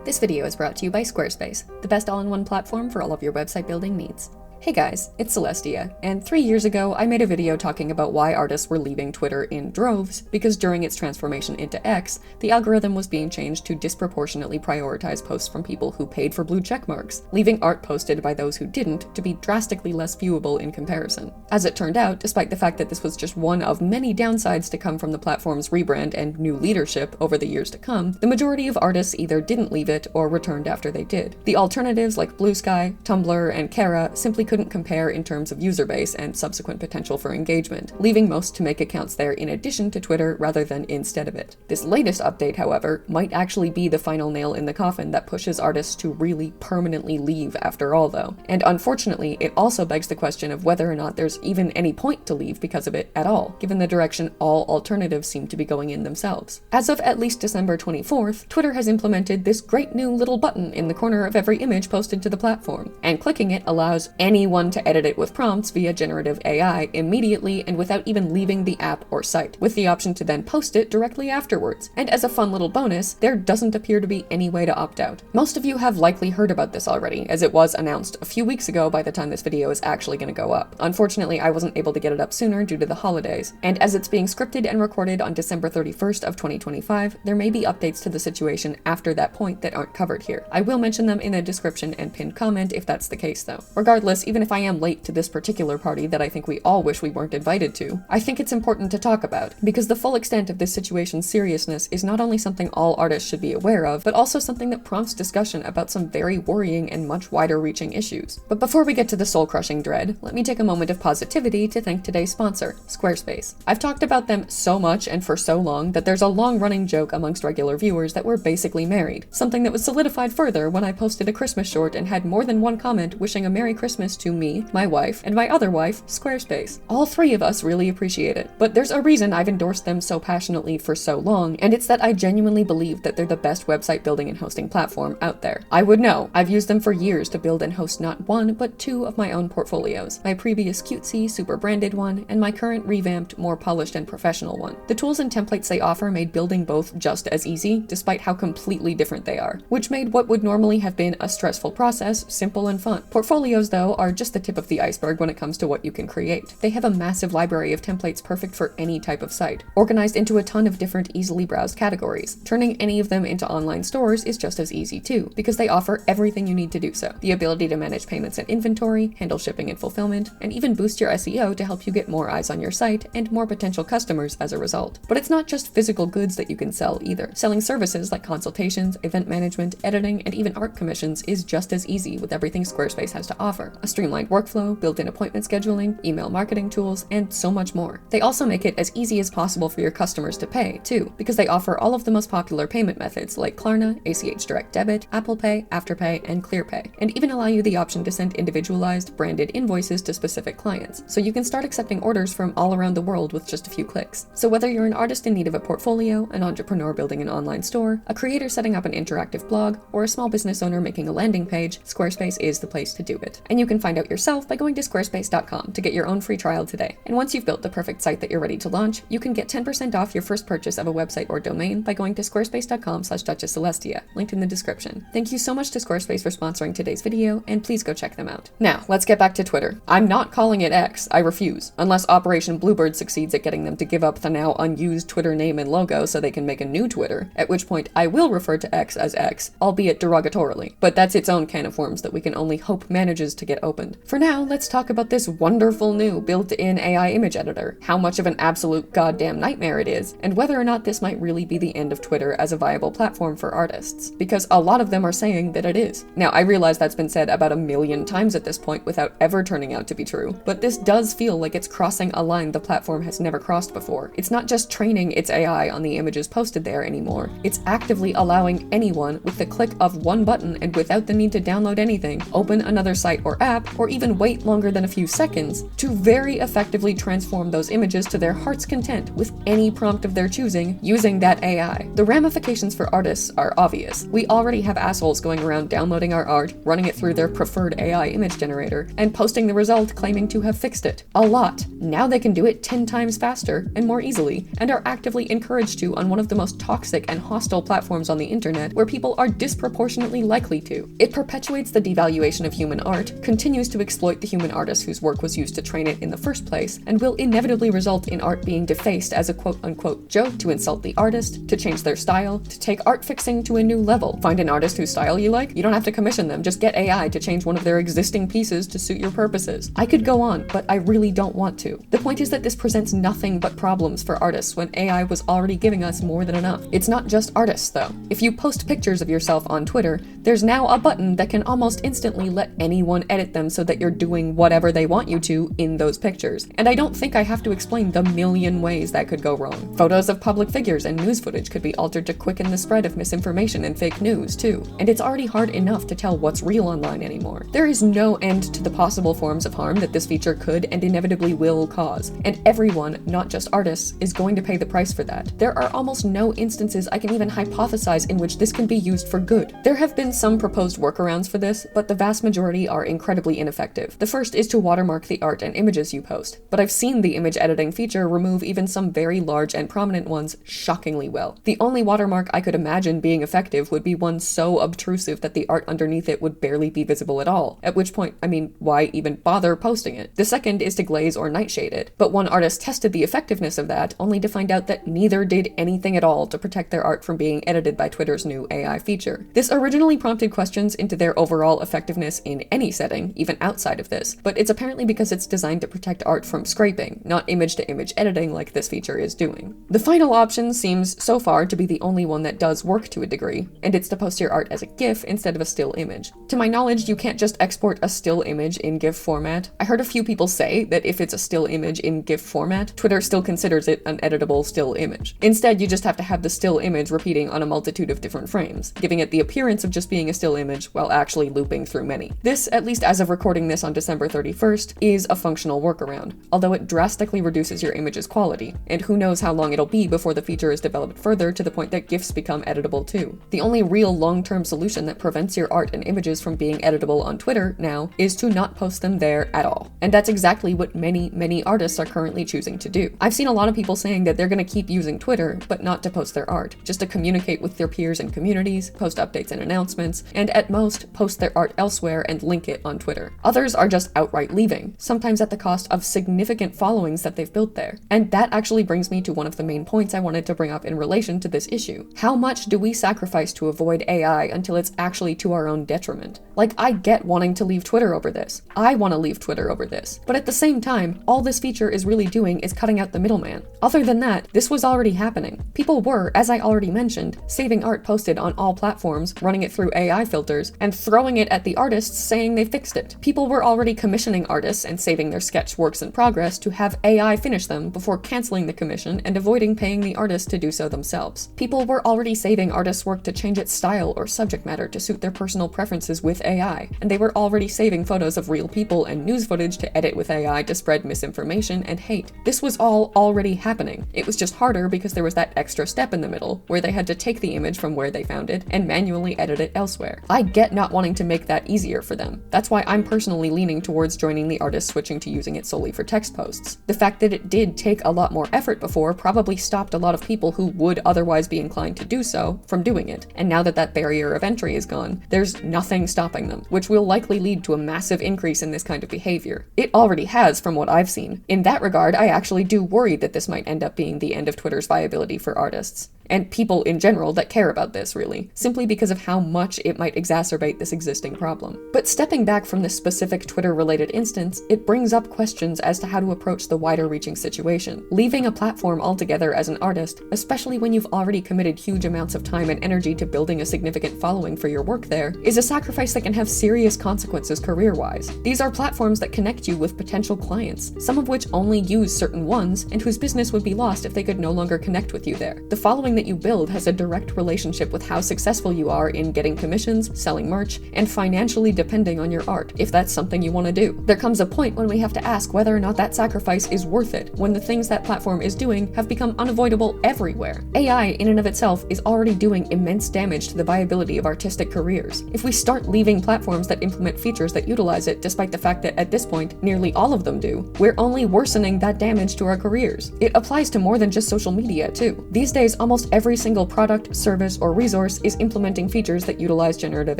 This video is brought to you by Squarespace, the best all-in-one platform for all of your website building needs. Hey guys, it's Celestia, and 3 years ago I made a video talking about why artists were leaving Twitter in droves, because during its transformation into X, the algorithm was being changed to disproportionately prioritize posts from people who paid for blue checkmarks, leaving art posted by those who didn't to be drastically less viewable in comparison. As it turned out, despite the fact that this was just one of many downsides to come from the platform's rebrand and new leadership over the years to come, the majority of artists either didn't leave it or returned after they did. The alternatives like Blue Sky, Tumblr, and Kara simply couldn't compare in terms of user base and subsequent potential for engagement, leaving most to make accounts there in addition to Twitter rather than instead of it. This latest update, however, might actually be the final nail in the coffin that pushes artists to really permanently leave after all though. And unfortunately, it also begs the question of whether or not there's even any point to leave because of it at all, given the direction all alternatives seem to be going in themselves. As of at least December 24th, Twitter has implemented this great new little button in the corner of every image posted to the platform, and clicking it allows anyone to edit it with prompts via generative AI immediately and without even leaving the app or site, with the option to then post it directly afterwards. And as a fun little bonus, there doesn't appear to be any way to opt out. Most of you have likely heard about this already, as it was announced a few weeks ago by the time this video is actually going to go up. Unfortunately, I wasn't able to get it up sooner due to the holidays, and as it's being scripted and recorded on December 31st of 2025, there may be updates to the situation after that point that aren't covered here. I will mention them in the description and pinned comment if that's the case though. Regardless, even if I am late to this particular party that I think we all wish we weren't invited to, I think it's important to talk about, because the full extent of this situation's seriousness is not only something all artists should be aware of, but also something that prompts discussion about some very worrying and much wider-reaching issues. But before we get to the soul-crushing dread, let me take a moment of positivity to thank today's sponsor, Squarespace. I've talked about them so much and for so long that there's a long-running joke amongst regular viewers that we're basically married, something that was solidified further when I posted a Christmas short and had more than one comment wishing a Merry Christmas to me, my wife, and my other wife, Squarespace. All three of us really appreciate it. But there's a reason I've endorsed them so passionately for so long, and it's that I genuinely believe that they're the best website building and hosting platform out there. I would know. I've used them for years to build and host not one, but two of my own portfolios. My previous cutesy, super branded one, and my current revamped, more polished and professional one. The tools and templates they offer made building both just as easy, despite how completely different they are, which made what would normally have been a stressful process simple and fun. Portfolios, though, are just the tip of the iceberg when it comes to what you can create. They have a massive library of templates perfect for any type of site, organized into a ton of different easily browsed categories. Turning any of them into online stores is just as easy too, because they offer everything you need to do so. The ability to manage payments and inventory, handle shipping and fulfillment, and even boost your SEO to help you get more eyes on your site and more potential customers as a result. But it's not just physical goods that you can sell either. Selling services like consultations, event management, editing, and even art commissions is just as easy with everything Squarespace has to offer. A streamlined workflow, built-in appointment scheduling, email marketing tools, and so much more. They also make it as easy as possible for your customers to pay, too, because they offer all of the most popular payment methods like Klarna, ACH Direct Debit, Apple Pay, Afterpay, and ClearPay, and even allow you the option to send individualized, branded invoices to specific clients, so you can start accepting orders from all around the world with just a few clicks. So whether you're an artist in need of a portfolio, an entrepreneur building an online store, a creator setting up an interactive blog, or a small business owner making a landing page, Squarespace is the place to do it. And you can find out yourself by going to squarespace.com to get your own free trial today. And once you've built the perfect site that you're ready to launch, you can get 10% off your first purchase of a website or domain by going to squarespace.com/DuchessCelestia, linked in the description. Thank you so much to Squarespace for sponsoring today's video, and please go check them out. Now, let's get back to Twitter. I'm not calling it X, I refuse, unless Operation Bluebird succeeds at getting them to give up the now unused Twitter name and logo so they can make a new Twitter, at which point I will refer to X as X, albeit derogatorily. But that's its own can of worms that we can only hope manages to get opened. For now, let's talk about this wonderful new built-in AI image editor, how much of an absolute goddamn nightmare it is, and whether or not this might really be the end of Twitter as a viable platform for artists, because a lot of them are saying that it is. Now, I realize that's been said about 1,000,000 times at this point without ever turning out to be true, but this does feel like it's crossing a line the platform has never crossed before. It's not just training its AI on the images posted there anymore, it's actively allowing anyone, with the click of one button and without the need to download anything, open another site or app, tap, or even wait longer than a few seconds, to very effectively transform those images to their heart's content with any prompt of their choosing using that AI. The ramifications for artists are obvious. We already have assholes going around downloading our art, running it through their preferred AI image generator, and posting the result claiming to have fixed it. A lot. Now they can do it 10 times faster and more easily, and are actively encouraged to on one of the most toxic and hostile platforms on the internet where people are disproportionately likely to. It perpetuates the devaluation of human art, continues to exploit the human artist whose work was used to train it in the first place, and will inevitably result in art being defaced as a quote-unquote joke to insult the artist, to change their style, to take art fixing to a new level. Find an artist whose style you like? You don't have to commission them, just get AI to change one of their existing pieces to suit your purposes. I could go on, but I really don't want to. The point is that this presents nothing but problems for artists when AI was already giving us more than enough. It's not just artists, though. If you post pictures of yourself on Twitter, there's now a button that can almost instantly let anyone edit them so that you're doing whatever they want you to in those pictures. And I don't think I have to explain the million ways that could go wrong. Photos of public figures and news footage could be altered to quicken the spread of misinformation and fake news, too. And it's already hard enough to tell what's real online anymore. There is no end to the possible forms of harm that this feature could and inevitably will cause. And everyone, not just artists, is going to pay the price for that. There are almost no instances I can even hypothesize in which this can be used for good. There have been some proposed workarounds for this, but the vast majority are incredibly ineffective. The first is to watermark the art and images you post, but I've seen the image editing feature remove even some very large and prominent ones shockingly well. The only watermark I could imagine being effective would be one so obtrusive that the art underneath it would barely be visible at all, at which point, why even bother posting it? The second is to glaze or nightshade it, but one artist tested the effectiveness of that only to find out that neither did anything at all to protect their art from being edited by Twitter's new AI feature. This originally prompted questions into their overall effectiveness in any setting, even outside of this, but it's apparently because it's designed to protect art from scraping, not image-to-image editing like this feature is doing. The final option seems so far to be the only one that does work to a degree, and it's to post your art as a GIF instead of a still image. To my knowledge, you can't just export a still image in GIF format. I heard a few people say that if it's a still image in GIF format, Twitter still considers it an editable still image. Instead, you just have to have the still image repeating on a multitude of different frames, giving it the appearance of just being a still image while actually looping through many. This, at least as of recording this on December 31st, is a functional workaround, although it drastically reduces your image's quality, and who knows how long it'll be before the feature is developed further to the point that GIFs become editable too. The only real long-term solution that prevents your art and images from being editable on Twitter now is to not post them there at all. And that's exactly what many artists are currently choosing to do. I've seen a lot of people saying that they're going to keep using Twitter, but not to post their art, just to communicate with their peers and communities, post updates and announcements, and at most, post their art elsewhere and link it on Twitter. Others are just outright leaving, sometimes at the cost of significant followings that they've built there. And that actually brings me to one of the main points I wanted to bring up in relation to this issue. How much do we sacrifice to avoid AI until it's actually to our own detriment? Like, I get wanting to leave Twitter over this. I want to leave Twitter over this. But at the same time, all this feature is really doing is cutting out the middleman. Other than that, this was already happening. People were, as I already mentioned, saving art posted on all platforms, running it through AI filters, and throwing it at the artists saying they fixed it. People were already commissioning artists and saving their sketch works in progress to have AI finish them before canceling the commission and avoiding paying the artist to do so themselves. People were already saving artists' work to change its style or subject matter to suit their personal preferences with AI, and they were already saving photos of real people and news footage to edit with AI to spread misinformation and hate. This was all already happening. It was just harder because there was that extra step in the middle, where they had to take the image from where they found it and manually edit it elsewhere. I get not wanting to make that easier for them. That's why I'm personally leaning towards joining the artists switching to using it solely for text posts. The fact that it did take a lot more effort before probably stopped a lot of people who would otherwise be inclined to do so from doing it, and now that that barrier of entry is gone, there's nothing stopping them, which will likely lead to a massive increase in this kind of behavior. It already has, from what I've seen. In that regard, I actually do worry that this might end up being the end of Twitter's viability for artists. And people in general that care about this, really, simply because of how much it might exacerbate this existing problem. But stepping back from this specific Twitter-related instance, it brings up questions as to how to approach the wider-reaching situation. Leaving a platform altogether as an artist, especially when you've already committed huge amounts of time and energy to building a significant following for your work there, is a sacrifice that can have serious consequences career-wise. These are platforms that connect you with potential clients, some of which only use certain ones, and whose business would be lost if they could no longer connect with you there. The following everything that you build has a direct relationship with how successful you are in getting commissions, selling merch, and financially depending on your art, if that's something you want to do. There comes a point when we have to ask whether or not that sacrifice is worth it, when the things that platform is doing have become unavoidable everywhere. AI in and of itself is already doing immense damage to the viability of artistic careers. If we start leaving platforms that implement features that utilize it, despite the fact that at this point nearly all of them do, we're only worsening that damage to our careers. It applies to more than just social media too. These days, almost every single product, service, or resource is implementing features that utilize generative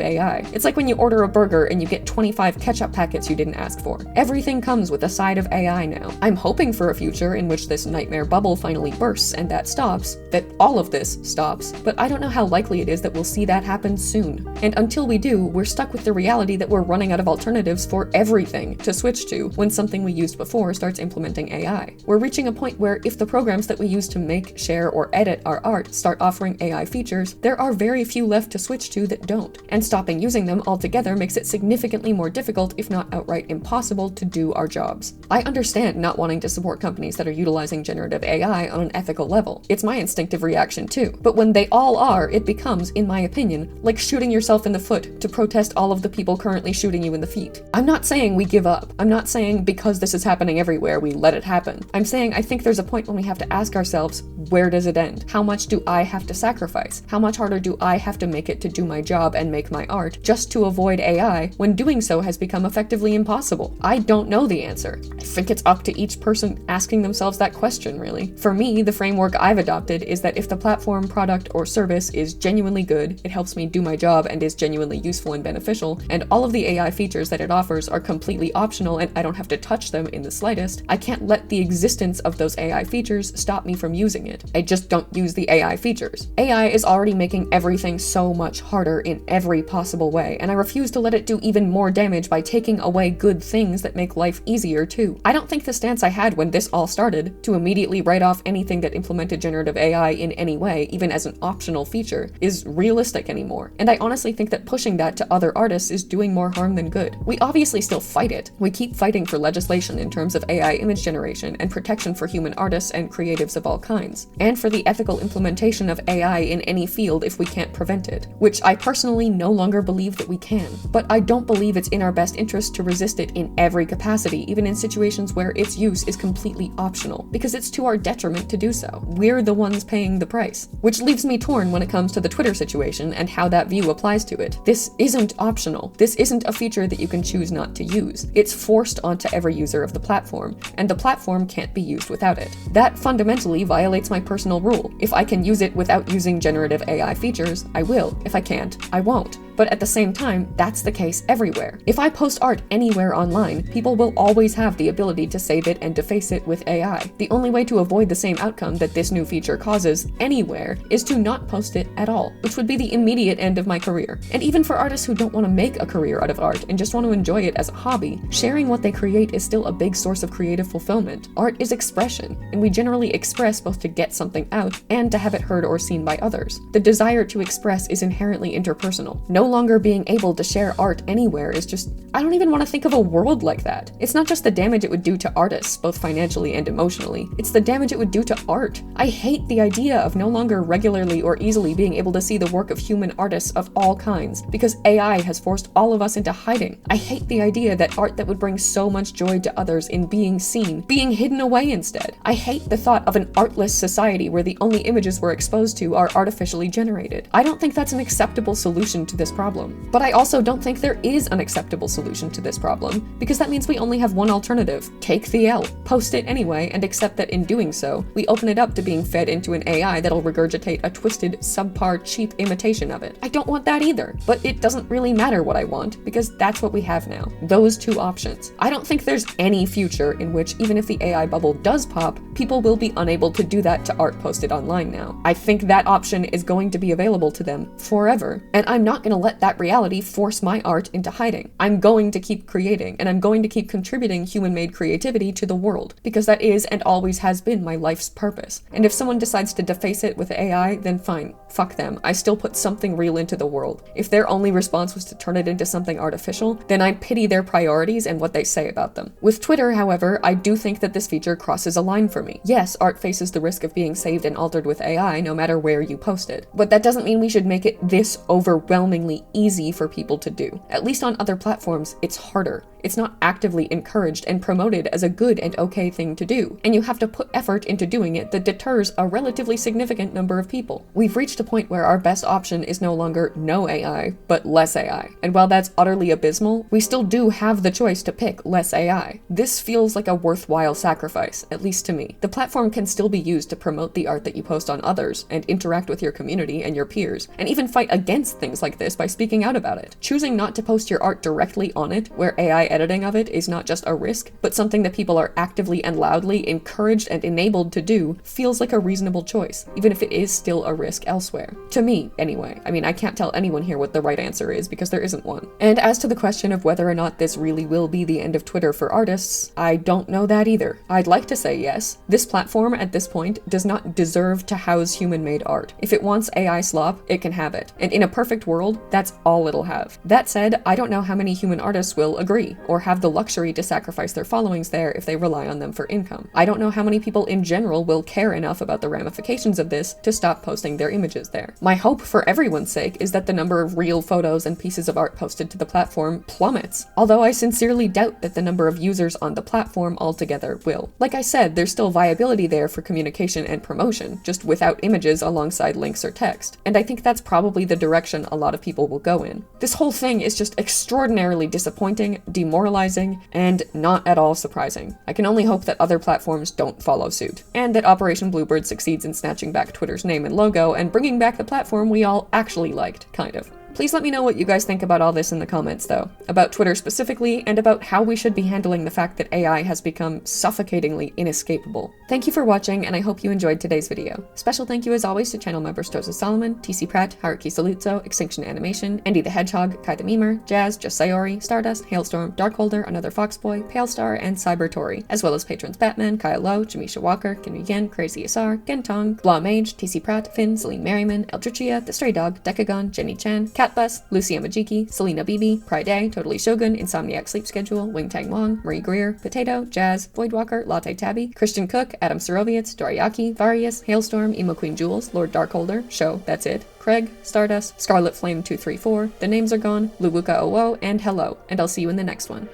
AI. It's like when you order a burger and you get 25 ketchup packets you didn't ask for. Everything comes with a side of AI now. I'm hoping for a future in which this nightmare bubble finally bursts and that stops, that all of this stops, but I don't know how likely it is that we'll see that happen soon. And until we do, we're stuck with the reality that we're running out of alternatives for everything to switch to when something we used before starts implementing AI. We're reaching a point where if the programs that we use to make, share, or edit our art start offering AI features, there are very few left to switch to that don't. And stopping using them altogether makes it significantly more difficult, if not outright impossible, to do our jobs. I understand not wanting to support companies that are utilizing generative AI on an ethical level. It's my instinctive reaction too. But when they all are, it becomes, in my opinion, like shooting yourself in the foot to protest all of the people currently shooting you in the feet. I'm not saying we give up. I'm not saying because this is happening everywhere, we let it happen. I'm saying I think there's a point when we have to ask ourselves, where does it end? How much do I have to sacrifice? How much harder do I have to make it to do my job and make my art just to avoid AI when doing so has become effectively impossible? I don't know the answer. I think it's up to each person asking themselves that question, really. For me, the framework I've adopted is that if the platform, product, or service is genuinely good, it helps me do my job and is genuinely useful and beneficial, and all of the AI features that it offers are completely optional and I don't have to touch them in the slightest, I can't let the existence of those AI features stop me from using it. I just don't use the AI features. AI is already making everything so much harder in every possible way, and I refuse to let it do even more damage by taking away good things that make life easier too. I don't think the stance I had when this all started, to immediately write off anything that implemented generative AI in any way, even as an optional feature, is realistic anymore. And I honestly think that pushing that to other artists is doing more harm than good. We obviously still fight it. We keep fighting for legislation in terms of AI image generation and protection for human artists and creatives of all kinds, and for the ethical implementation of AI in any field if we can't prevent it, which I personally no longer believe that we can. But I don't believe it's in our best interest to resist it in every capacity, even in situations where its use is completely optional, because it's to our detriment to do so. We're the ones paying the price. Which leaves me torn when it comes to the Twitter situation and how that view applies to it. This isn't optional. This isn't a feature that you can choose not to use. It's forced onto every user of the platform, and the platform can't be used without it. That fundamentally violates my personal rule. If I can use it without using generative AI features, I will. If I can't, I won't. But at the same time, that's the case everywhere. If I post art anywhere online, people will always have the ability to save it and deface it with AI. The only way to avoid the same outcome that this new feature causes anywhere is to not post it at all, which would be the immediate end of my career. And even for artists who don't want to make a career out of art and just want to enjoy it as a hobby, sharing what they create is still a big source of creative fulfillment. Art is expression, and we generally express both to get something out and to have it heard or seen by others. The desire to express is inherently interpersonal. No longer being able to share art anywhere is just, I don't even want to think of a world like that. It's not just the damage it would do to artists, both financially and emotionally, it's the damage it would do to art. I hate the idea of no longer regularly or easily being able to see the work of human artists of all kinds, because AI has forced all of us into hiding. I hate the idea that art that would bring so much joy to others in being seen, being hidden away instead. I hate the thought of an artless society where the only images we're exposed to are artificially generated. I don't think that's an acceptable solution to this problem. But I also don't think there is an acceptable solution to this problem, because that means we only have one alternative. Take the L, post it anyway, and accept that in doing so, we open it up to being fed into an AI that'll regurgitate a twisted, subpar, cheap imitation of it. I don't want that either, but it doesn't really matter what I want, because that's what we have now. Those two options. I don't think there's any future in which, even if the AI bubble does pop, people will be unable to do that to art posted online now. I think that option is going to be available to them forever, and I'm not gonna let that reality force my art into hiding. I'm going to keep creating, and I'm going to keep contributing human-made creativity to the world, because that is and always has been my life's purpose. And if someone decides to deface it with AI, then fine. Fuck them. I still put something real into the world. If their only response was to turn it into something artificial, then I pity their priorities and what they say about them. With Twitter, however, I do think that this feature crosses a line for me. Yes, art faces the risk of being saved and altered with AI no matter where you post it, but that doesn't mean we should make it this overwhelmingly easy for people to do. At least on other platforms, it's harder. It's not actively encouraged and promoted as a good and okay thing to do, and you have to put effort into doing it that deters a relatively significant number of people. We've reached a point where our best option is no longer no AI, but less AI. And while that's utterly abysmal, we still do have the choice to pick less AI. This feels like a worthwhile sacrifice, at least to me. The platform can still be used to promote the art that you post on others, and interact with your community and your peers, and even fight against things like this by speaking out about it. Choosing not to post your art directly on it, where AI editing of it is not just a risk, but something that people are actively and loudly encouraged and enabled to do, feels like a reasonable choice, even if it is still a risk elsewhere. To me, anyway. I mean, I can't tell anyone here what the right answer is because there isn't one. And as to the question of whether or not this really will be the end of Twitter for artists, I don't know that either. I'd like to say yes. This platform at this point does not deserve to house human-made art. If it wants AI slop, it can have it. And in a perfect world, that's all it'll have. That said, I don't know how many human artists will agree, or have the luxury to sacrifice their followings there if they rely on them for income. I don't know how many people in general will care enough about the ramifications of this to stop posting their images there. My hope for everyone's sake is that the number of real photos and pieces of art posted to the platform plummets, although I sincerely doubt that the number of users on the platform altogether will. Like I said, there's still viability there for communication and promotion, just without images alongside links or text, and I think that's probably the direction a lot of people will go in. This whole thing is just extraordinarily disappointing, demoralizing, and not at all surprising. I can only hope that other platforms don't follow suit, and that Operation Bluebird succeeds in snatching back Twitter's name and logo and bringing back the platform we all actually liked, kind of. Please let me know what you guys think about all this in the comments, though. About Twitter specifically, and about how we should be handling the fact that AI has become suffocatingly inescapable. Thank you for watching, and I hope you enjoyed today's video. Special thank you as always to channel members Joseph Solomon, TC Pratt, Haruki Saluzzo, Extinction Animation, Andy the Hedgehog, Kai the Memer, Jazz, Just Sayori, Stardust, Hailstorm, Darkholder, Another Foxboy, Pale Star, and Cyber Tori, as well as patrons Batman, Kyle Lowe, Jamisha Walker, Kenry Yen, Crazy Asar, Gentong, Blah Mage, TC Pratt, Finn, Celine Merriman, Eldritchia, The Stray Dog, Decagon, Jenny Chan, Catbus, Lucy Amajiki, Selena Bibi, Pride, Totally Shogun, Insomniac Sleep Schedule, Wing Tang Wong, Marie Greer, Potato, Jazz, Voidwalker, Latte Tabby, Christian Cook, Adam Sorovietz, Doriaki, Varius, Hailstorm, Emo Queen Jules, Lord Darkholder, Show, That's It, Craig, Stardust, Scarlet Flame 234, The Names Are Gone, Lubuka Owo, and Hello, and I'll see you in the next one.